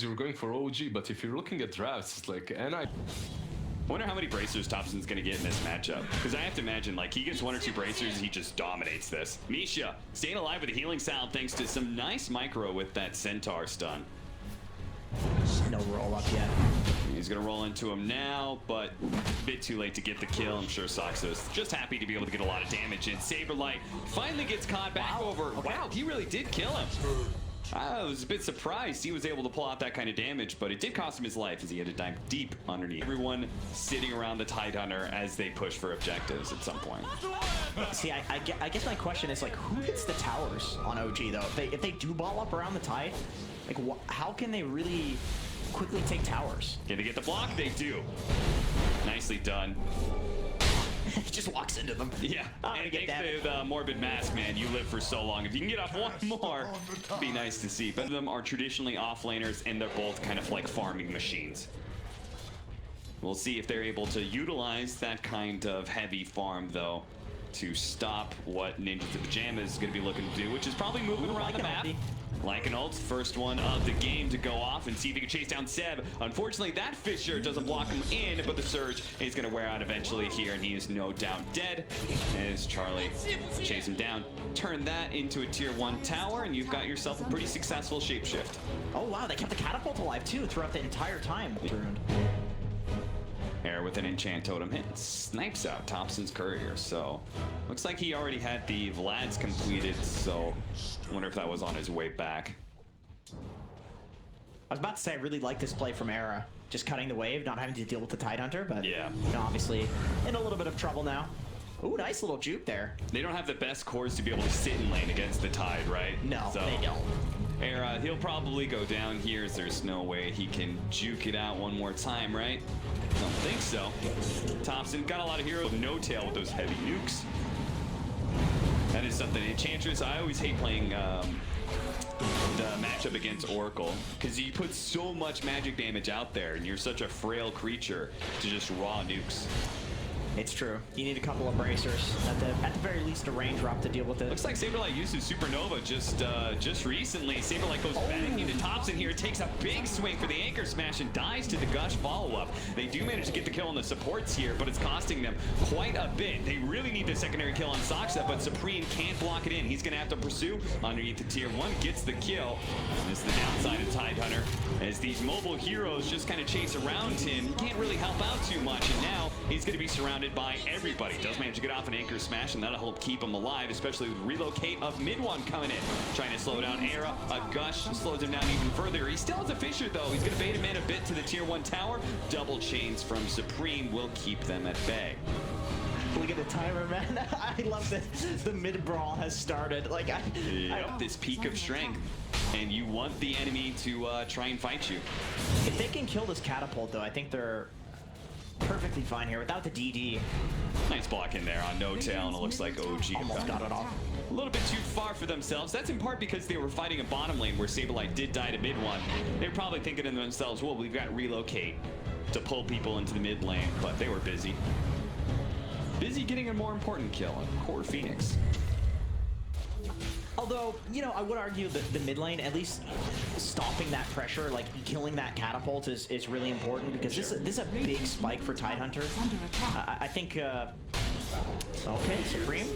you're going for OG, but if you're looking at drafts, it's like NiP. I wonder how many bracers Thompson's going to get in this matchup. Because I have to imagine, like, he gets 1 or 2 bracers, he just dominates this. Misha staying alive with a healing sound thanks to some nice micro with that Centaur stun. No roll up yet. He's going to roll into him now, but a bit too late to get the kill. I'm sure Soxo's just happy to be able to get a lot of damage in. Saberlight finally gets caught back over. Okay. Wow, he really did kill him. I was a bit surprised he was able to pull out that kind of damage, but it did cost him his life as he had to dive deep underneath. Everyone sitting around the Tidehunter as they push for objectives at some point. See, I guess my question is, like, who hits the towers on OG, though? If they do ball up around the Tide, like, how can they really quickly take towers? Can they get the block? They do. Nicely done. He just walks into them. Yeah, and thanks to the Morbid Mask, man, you live for so long. If you can get off one more, it'd be nice to see. Both of them are traditionally offlaners, and they're both kind of like farming machines. We'll see if they're able to utilize that kind of heavy farm, though, to stop what Ninjas in Pajamas is going to be looking to do, which is probably moving around the map. Like an ult, first one of the game to go off and see if he can chase down Seb. Unfortunately, that Fissure doesn't block him in, but the Surge is going to wear out eventually here, and he is no doubt dead as Charlie chase him down. Turn that into a tier 1 tower, and you've got yourself a pretty successful shapeshift. Oh, wow, they kept the catapult alive, too, throughout the entire time. Air with an enchant totem hit, snipes out Thompson's courier. So looks like he already had the Vlad's completed, so I wonder if that was on his way back. I was about to say I really like this play from Era, just cutting the wave, not having to deal with the Tidehunter, but yeah, you know, obviously in a little bit of trouble now. Ooh, nice little juke there. They don't have the best cores to be able to sit in lane against the Tide, right? No, so they don't. Era, he'll probably go down here. There's no way he can juke it out one more time, right? I don't think so. Thompson got a lot of heroes with no tail with those heavy nukes. That is something. Enchantress, I always hate playing the matchup against Oracle because you put so much magic damage out there and you're such a frail creature to just raw nukes. It's true. You need a couple of bracers. At the very least, a range drop to deal with it. Looks like Saberlight used his Supernova just recently. Saberlight goes back into Thompson here, takes a big swing for the anchor smash and dies to the Gush follow-up. They do manage to get the kill on the supports here, but it's costing them quite a bit. They really need the secondary kill on Soxa, but Supreme can't block it in. He's going to have to pursue underneath the tier 1, gets the kill. And this is the downside of Tidehunter, as these mobile heroes just kind of chase around him. He can't really help out too much, and now he's going to be surrounded by everybody. Does manage to get off an anchor smash, and that'll help keep him alive, especially with relocate of mid one coming in. Trying to slow down Era. A Gush slows him down even further. He still has a Fissure, though. He's going to bait him in a bit to the tier 1 tower. Double chains from Supreme will keep them at bay. Look at the timer, man. I love that the mid brawl has started. Like, this peak of strength, and you want the enemy to try and fight you. If they can kill this catapult, though, I think they're perfectly fine here without the DD. Nice block in there on no tail, and it looks like OG almost got it off. A little bit too far for themselves. That's in part because they were fighting a bottom lane where Saberlight did die to mid one. They're probably thinking to themselves, well, we've got relocate to pull people into the mid lane, but they were busy. Busy getting a more important kill on Core Phoenix. Although, you know, I would argue that the mid lane, at least stopping that pressure, like killing that catapult is really important, because this is a big spike for Tidehunter. I think, okay, Supreme,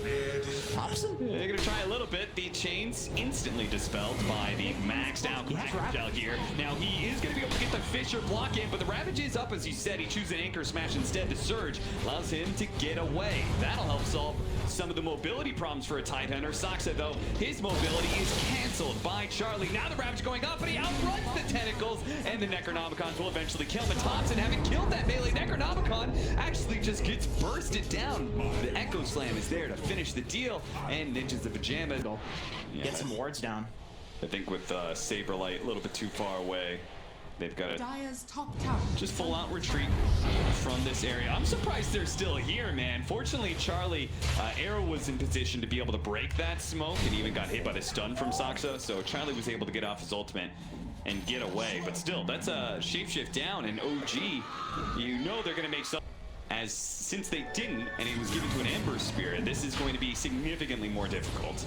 Thompson. They're going to try a little bit. The chains instantly dispelled by the maxed out Crackergel here. Now he is going to be able to get the Fissure block in, but the Ravage is up, as you said. He chooses an anchor smash instead. The Surge allows him to get away. That'll help solve some of the mobility problems for a Tidehunter. Soxa, though, his mobility is canceled by Charlie. Now the Ravage going up, but he outruns the tentacles, and the Necronomicons will eventually kill him. And Thompson, having killed that melee Necronomicon, actually just gets bursted down. The Echo Slam is there to finish the deal, and Ninjas of Pajamas get some wards down. I think with Saberlight a little bit too far away, they've got to just full out retreat from this area. I'm surprised they're still here, man. Fortunately, Charlie, Arrow was in position to be able to break that smoke and even got hit by the stun from Soxa, so Charlie was able to get off his ultimate and get away. But still, that's a shapeshift down, and OG, you know they're going to make some. as since they didn't, and it was given to an Ember Spirit, this is going to be significantly more difficult.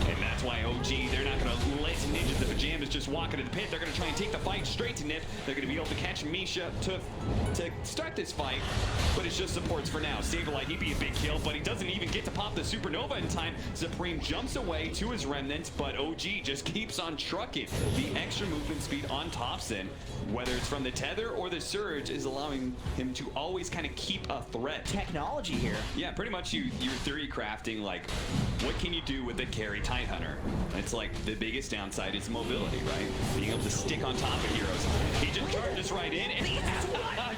And that's why OG, they're not going to let Ninjas the Pajamas just walk into the pit. They're going to try and take the fight straight to NiP. They're going to be able to catch Misha to start this fight, but it's just supports for now. Saberlight, he'd be a big kill, but he doesn't even get to pop the Supernova in time. Supreme jumps away to his remnants, but OG just keeps on trucking. The extra movement speed on Thompson, whether it's from the tether or the surge, is allowing him to always kind of keep a threat. Technology here. Yeah, pretty much you're theory crafting, like, what can you do with the carry Tidehunter? It's like the biggest downside is mobility, right? Being able to stick on top of heroes. He just charges right in, and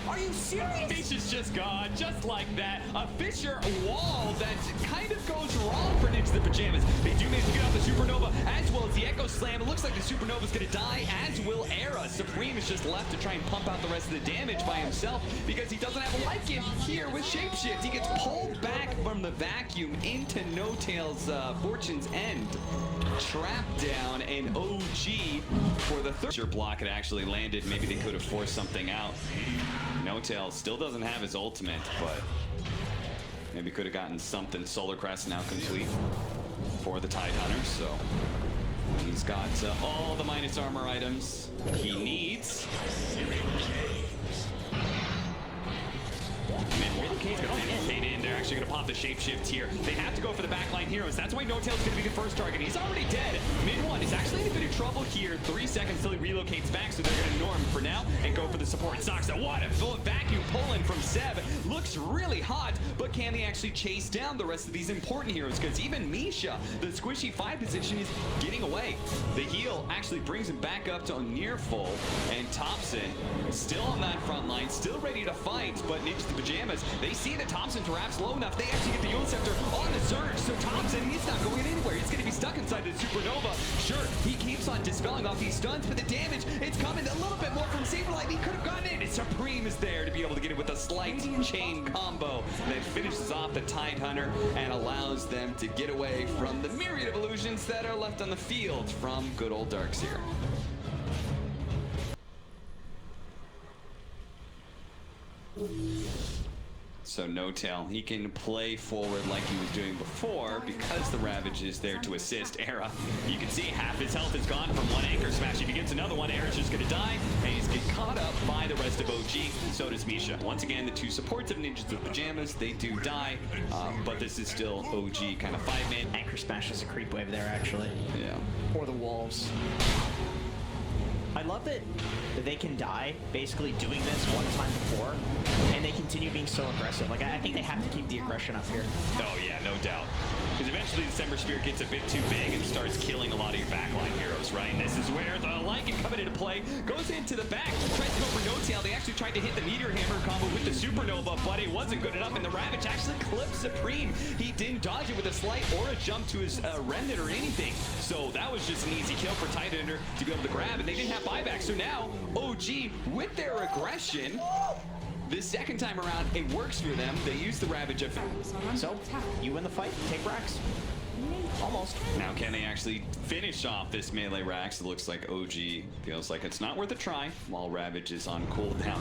Are you serious? Misha's just gone, just like that. A Fisher wall that kind of goes wrong for Ninja the Pajamas. They do manage to get off the Supernova, as well as the Echo Slam. It looks like the Supernova's gonna die, as will Era. Supreme is just left to try and pump out the rest of the damage by himself, because he doesn't have a Lycan here with Shapeshift. He gets pulled back from the vacuum into No-Tail's Fortune's End. Trapped down, and OG for the third block had actually landed. Maybe they could have forced something out. No-Tail still doesn't have his ultimate, but maybe could have gotten something. Solar Crest now complete for the Tidehunter, so he's got all the minus armor items he needs. They're actually going to pop the shapeshift here. They have to go for the backline heroes. That's why No-Tail's going to be the first target. He's already dead. Mid-1 is actually in a bit of trouble here. 3 seconds till he relocates back, so they're going to norm for now and go for the support. Soxa, what a full vacuum pull-in from Seb. Looks really hot, but can they actually chase down the rest of these important heroes? Because even Misha, the squishy 5 position, is getting away. The heal actually brings him back up to near full, and Thompson still on that front line, still ready to fight, but Ninja the Pajamas, they see that Thompson perhaps low enough. They actually get the Yule Scepter on the surge, so Thompson, he's not going anywhere. He's going to be stuck inside the Supernova. Sure, he keeps on dispelling off these stuns, but the damage, it's coming a little bit more from Saberlight. He could have gotten it. Supreme is there to be able to get it with a slight chain combo that finishes off the Tidehunter and allows them to get away from the myriad of illusions that are left on the field from good old Darkseer. So No-Tail, he can play forward like he was doing before because the Ravage is there to assist Era. You can see half his health is gone from one anchor smash. If he gets another one, Era's just going to die, and he's getting caught up by the rest of OG. So does Misha. Once again, the 2 supports of Ninjas of Pajamas, they do die, but this is still OG kind of 5-man. Anchor smash is a creep wave there, actually. Yeah. Or the wolves. I love that they can die basically doing this one time before, and they continue being so aggressive. Like, I think they have to keep the aggression up here. Oh yeah, no doubt. Because eventually the December Spear gets a bit too big and starts killing a lot of your backline heroes, right? And this is where the Lycan coming into play, goes into the back, tries to go for No-Tail. They actually tried to hit the Meteor Hammer combo with the Supernova, but it wasn't good enough, and the Ravage actually clipped Supreme. He didn't dodge it with a slight or a jump to his Remnant or anything. So that was just an easy kill for Tidehunter to be able to grab, and they didn't have buyback. So now, OG, with their aggression, this second time around, it works for them. They use the Ravage effect. So, you win the fight, take Rax. Almost. Now, can they actually finish off this melee Rax? It looks like OG feels like it's not worth a try while Ravage is on cooldown.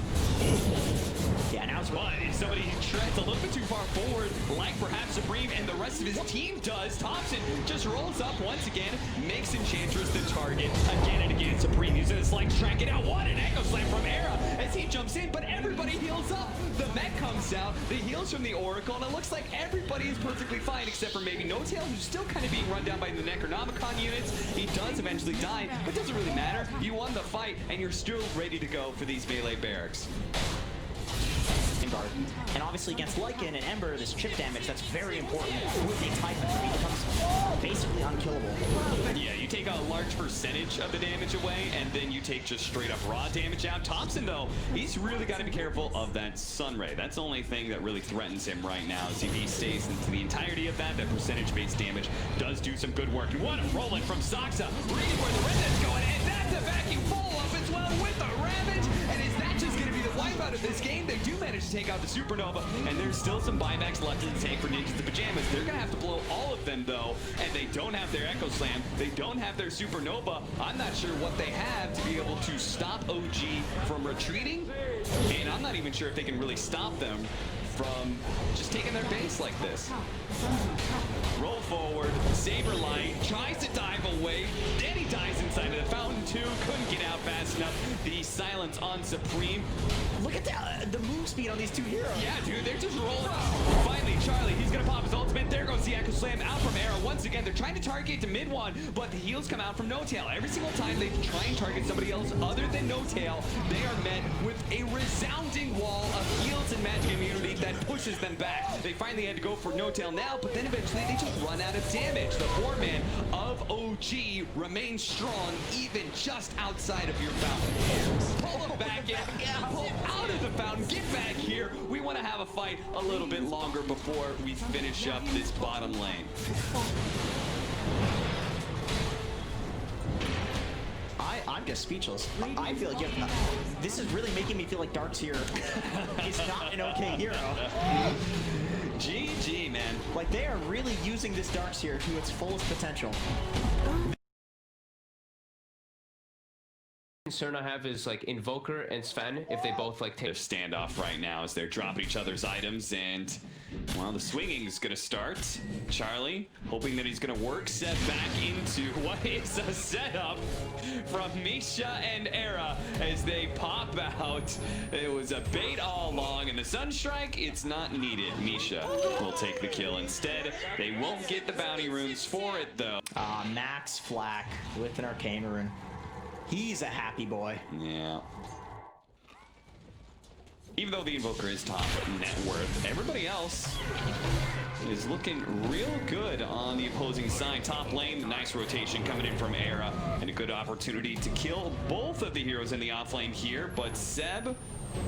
Yeah, now it's but if somebody treads a little bit too far forward, like perhaps Supreme and the rest of his team does, Thompson just rolls up once again, makes Enchantress the target again and again. Supreme using his slight track it out. What an Echo Slam from Era as he jumps in, but everybody heals up. The mech comes out, the heals from the Oracle, and it looks like everybody is perfectly fine except for maybe No-Tail, who's still kind of being run down by the Necronomicon units. He does eventually die, but it doesn't really matter. You won the fight, and you're still ready to go for these melee barracks. And obviously against Lycan and Ember, this chip damage, that's very important. With a Tidehunter, he becomes basically unkillable. Yeah, you take a large percentage of the damage away, and then you take just straight up raw damage out. Thompson, though, he's really got to be careful of that Sunray. That's the only thing that really threatens him right now. Is if he stays into the entirety of that percentage-based damage does do some good work. What a roll-in from Soxa, reading where the Remnant's going, and that's a vacuum follow-up as well with the Ravage. And is that just going to be the wipeout of this game? They do manage to take out the Supernova, and there's still some buybacks left in the tank for Ninjas the Pajamas. They're going to have to blow all of them, though, and they don't have their Echo Slam. They don't have their Supernova. I'm not sure what they have to be able to stop OG from retreating, and I'm not even sure if they can really stop them from just taking their base like this. Roll forward, Saberlight tries to dive away, then he dies inside of the fountain too, couldn't get out fast enough. The silence on Supreme. Look at the move speed on these two heroes. Yeah, dude, they're just rolling. Finally, Charlie, he's gonna pop his ultimate. There goes the Echo Slam out from Era. Once again, they're trying to target to mid one, but the heals come out from No Tail. Every single time they try and target somebody else other than No Tail, they are met with a resounding wall of heals and magic immunity that pushes them back. They finally had to go for No Tail now, but then eventually they just run out of damage. The four-man of OG remains strong, even just outside of your fountain. Pull him back in, pull out of the fountain, get back here. We want to have a fight a little bit longer before we finish up this bottom lane. I'm just speechless. I feel like this is really making me feel like Dark's here is not an okay hero. GG, man. Like, they are really using this Darkseer to its fullest potential. Concern I have is like Invoker and Sven, if they both like take a standoff right now as they're dropping each other's items, and well, the swinging is gonna start. Charlie hoping that he's gonna work Seb back into what is a setup from Misha and Era as they pop out. It was a bait all along, and the Sunstrike, it's not needed. Misha will take the kill instead. They won't get the bounty runes for it though. Max Flack with an Arcane Rune. He's a happy boy. Yeah. Even though the Invoker is top net worth, everybody else is looking real good on the opposing side. Top lane, nice rotation coming in from Era, and a good opportunity to kill both of the heroes in the off lane here. But Seb,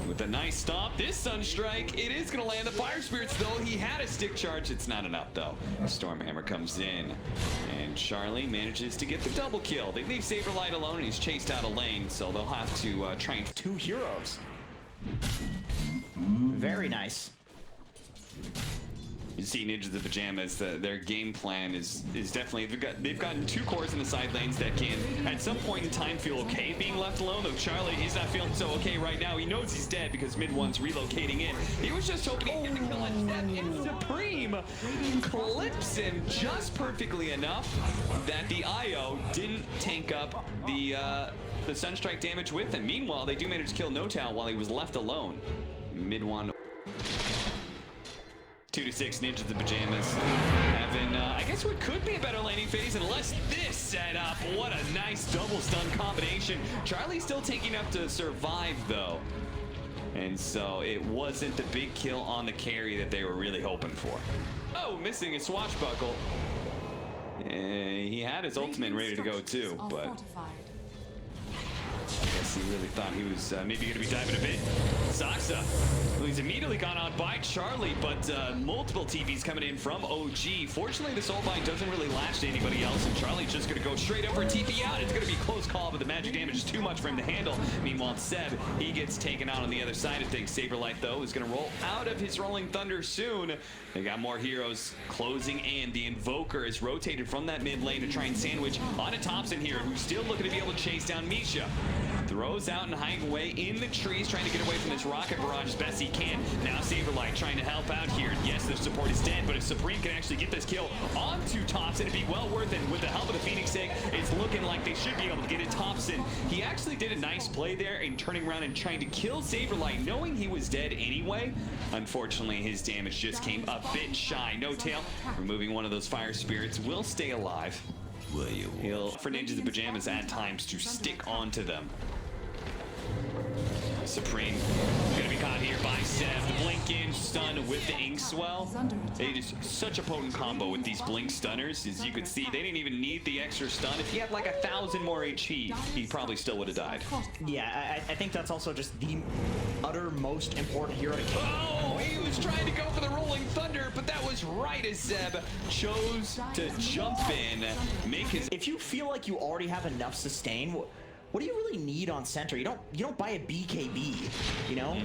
with a nice stop, this Sunstrike, it is going to land the Fire Spirits though. He had a stick charge. It's not enough though. Stormhammer comes in, and Charlie manages to get the double kill. They leave Saberlight alone, and he's chased out a lane, so they'll have to try and... Two heroes. Very nice. You see Ninjas of Pajamas, their game plan is definitely, they've gotten two cores in the side lanes that can at some point in time feel okay being left alone, though Charlie, he's not feeling so okay right now. He knows he's dead because mid one's relocating in. He was just hoping he could kill a step in. Supreme clips him just perfectly enough that the IO didn't tank up the Sunstrike damage with him. Meanwhile, they do manage to kill No Tail while he was left alone. Mid one. 2-6 Ninjas of Pajamas having, I guess what could be a better laning phase unless this setup. What a nice double stun combination. Charlie's still taking up to survive though. And so it wasn't the big kill on the carry that they were really hoping for. Oh, missing a swashbuckle. He had his ultimate ready to go too, but I guess he really thought he was maybe going to be diving a bit. Saxa, well, he's immediately gone on by Charlie, but multiple TVs coming in from OG. Fortunately, this ult bind doesn't really latch to anybody else, and Charlie's just going to go straight up for a TP out. It's going to be a close call, but the magic damage is too much for him to handle. Meanwhile, Seb, he gets taken out on the other side of things. Saberlight, though, is going to roll out of his Rolling Thunder soon. They got more heroes closing in. The Invoker is rotated from that mid lane to try and sandwich onto Thompson here, who's still looking to be able to chase down Misha. Throws out and hiding away in the trees, trying to get away from this rocket barrage as best he can. Now Saberlight trying to help out here. Yes, their support is dead, but if Supreme can actually get this kill onto Thompson, it'd be well worth it. With the help of the Phoenix egg, it's looking like they should be able to get it. Thompson, he actually did a nice play there in turning around and trying to kill Saberlight, knowing he was dead anyway. Unfortunately, his damage just came a bit shy. No Tail, removing one of those fire spirits, will stay alive. He'll, for Ninjas of Pajamas at times, to stick onto them. Supreme gonna be caught here by Seb. Blink in, stun with the Inkswell. It is such a potent combo with these blink stunners. As you can see, they didn't even need the extra stun. If he had like 1,000 more HP, he probably still would have died. Yeah, I think that's also just the utter most important hero to kill. Oh, he was trying to go for the Rolling Thunder, but that was right as Seb chose to jump in, make his... If you feel like you already have enough sustain, what do you really need on center? You don't buy a BKB, you know?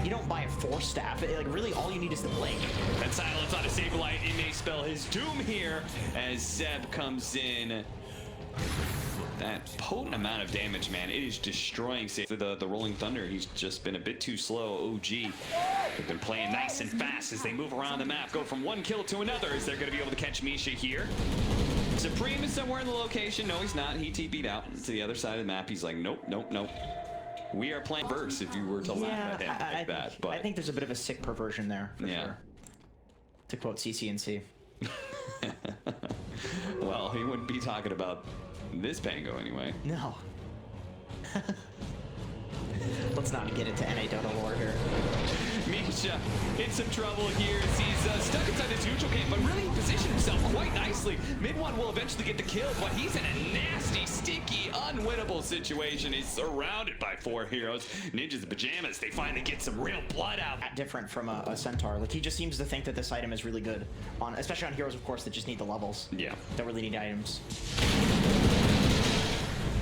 You don't buy a Force Staff. Like, really, all you need is the Blink. That silence on a Saberlight, it may spell his doom here as Seb comes in. That potent amount of damage, man, it is destroying the Rolling Thunder. He's just been a bit too slow. OG They've been playing nice and fast as they move around the map, go from one kill to another as they're going to be able to catch Misha here. Supreme is somewhere in the location. No, he's not. He TP'd out to the other side of the map. He's like, nope, nope, nope. We are playing verse if you were to laugh at him like that. But I think there's a bit of a sick perversion there, for sure. To quote CCNC. Well, he wouldn't be talking about this Pango anyway. No. Let's not get into NA Dota lore here. Misha in some trouble here as he's stuck inside this neutral camp, but really positioned himself quite nicely. Mid1 will eventually get the kill, but he's in a nasty, sticky, unwinnable situation. He's surrounded by 4 heroes. Ninjas and Pajamas, they finally get some real blood out. Different from a Centaur. Like, he just seems to think that this item is really good, on, especially on heroes, of course, that just need the levels. Yeah. Don't really need items.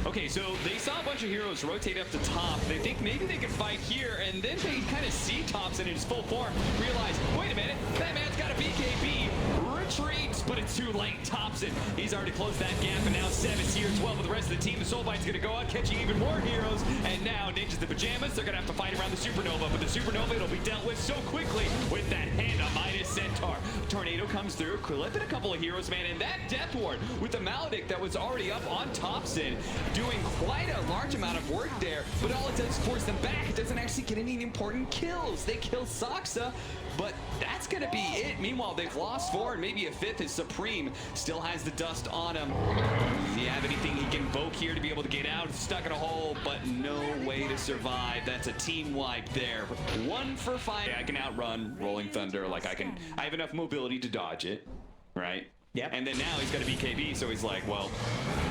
Okay, so they saw a bunch of heroes rotate up the top. They think maybe they could fight here, and then they kind of see Thompson in his full form, realize, wait a minute, that man's got a BKB, retreats, but it's too late. Thompson, he's already closed that gap, and now Sev is here as well with the rest of the team. The Soulbine's gonna go out, catching even more heroes, and now Ninjas the Pajamas, they're gonna have to fight around the Supernova, but the Supernova, it'll be dealt with so quickly with that hand on Midas Centaur. Tornado comes through, clipping a couple of heroes, man, and that Death Ward with the Maledict that was already up on Thompson, doing quite a large amount of work there, but all it does is force them back. It doesn't actually get any important kills. They kill Saksa, but that's gonna be it. Meanwhile, they've lost 4 and maybe a 5th as Supreme still has the dust on him. Does he have anything he can invoke here to be able to get out? Stuck in a hole, but no way to survive. That's a team wipe there. 1 for 5. I can outrun Rolling Thunder. Like I have enough mobility to dodge it, right? Yep. And then now he's got a BKB, so he's like, well,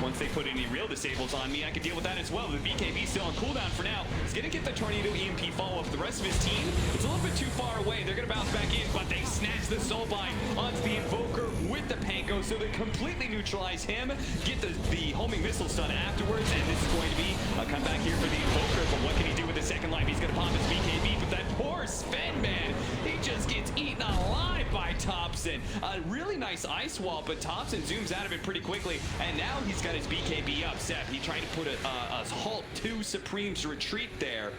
once they put any real disables on me, I can deal with that as well. The BKB still on cooldown for now. He's gonna get the Tornado EMP follow-up. The rest of his team, it's a little bit too far away. They're gonna bounce back in, but they snatch the Soulbind onto the Invoker with the Panko, so they completely neutralize him, get the homing missile stun afterwards, and this is going to be a comeback here for the Invoker, but what can he do with his second life? He's gonna pop his BKB, but that poor Sven, man, he just gets eaten alive by Thompson. A really nice ice wall, but Thompson zooms out of it pretty quickly, and now he's got his BKB up set. He tried to put a halt to Supreme's retreat there.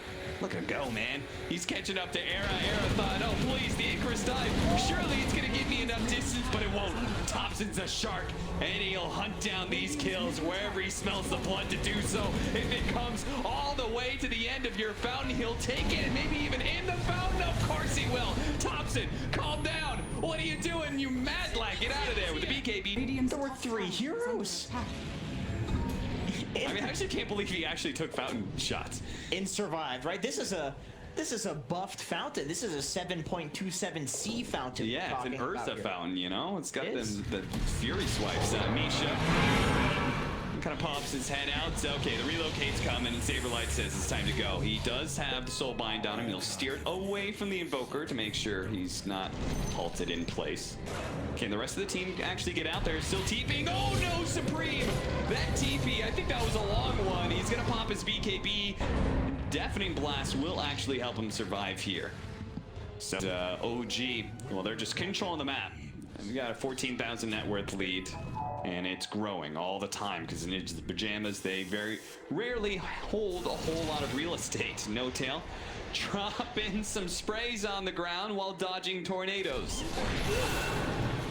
Look at him go, man. He's catching up to Era. Era thought, oh, please, the Icarus dive. Surely it's going to give me enough distance, but it won't. Thompson's a shark, and he'll hunt down these kills wherever he smells the blood to do so. If it comes all the way to the end of your fountain, he'll take it, and maybe even in the fountain. Of course he will. Thompson, calm down. What are you doing, you mad lad? Get out of there with the BKB. There were 3 heroes. I mean, I actually can't believe he actually took fountain shots. And survived, right? This is a buffed fountain. This is a 7.27C fountain. Yeah, it's an Ursa fountain, you know? It's got the Fury swipes. Misha kind of pops his head out. So, okay, the relocate's coming, and Saberlight says it's time to go. He does have the Soulbind on him. He'll steer it away from the Invoker to make sure he's not halted in place. Can the rest of the team actually get out there? Still TPing. Oh no, Supreme! That TP, I think that was a long one. He's gonna pop his BKB. Deafening Blast will actually help him survive here. So, OG, well, they're just controlling the map. We got a 14,000 net worth lead, and it's growing all the time because the Ninjas the Pajamas, they very rarely hold a whole lot of real estate. No Tail dropping some sprays on the ground while dodging tornadoes.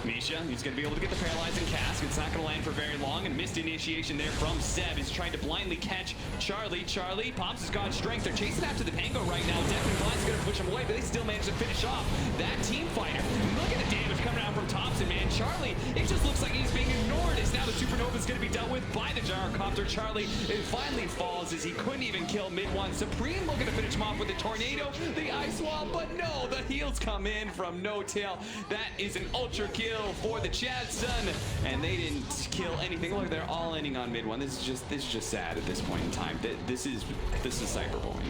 Misha, he's going to be able to get the paralyzing cask. It's not going to land for very long, and missed initiation there from Seb. He's trying to blindly catch Charlie. Charlie pops his god strength. They're chasing after the Pango right now. Deafening Blind's going to push him away, but they still manage to finish off that team fighter. Look at the damage coming out from Thompson, man. Charlie, it just looks like he's being ignored as now the Supernova is going to be dealt with by the Gyrocopter. Charlie, it finally falls as he couldn't even kill mid-1. Supreme looking to finish him off with the Tornado, the Ice Wall, but no, the heals come in from No Tail. That is an ultra kill for the Chad Sun, and they didn't kill anything. Look, they're all ending on mid-1. This is just sad at this point in time. This is cyberbullying.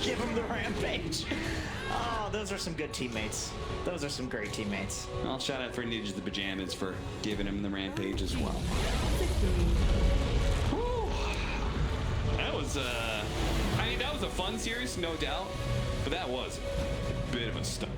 Give him the rampage. Oh, those are some good teammates. Those are some great teammates. I'll shout out for Ninjas the Pajamas for giving him the rampage as well. Whew. That was I mean, that was a fun series, no doubt, but that was a bit of a stunner.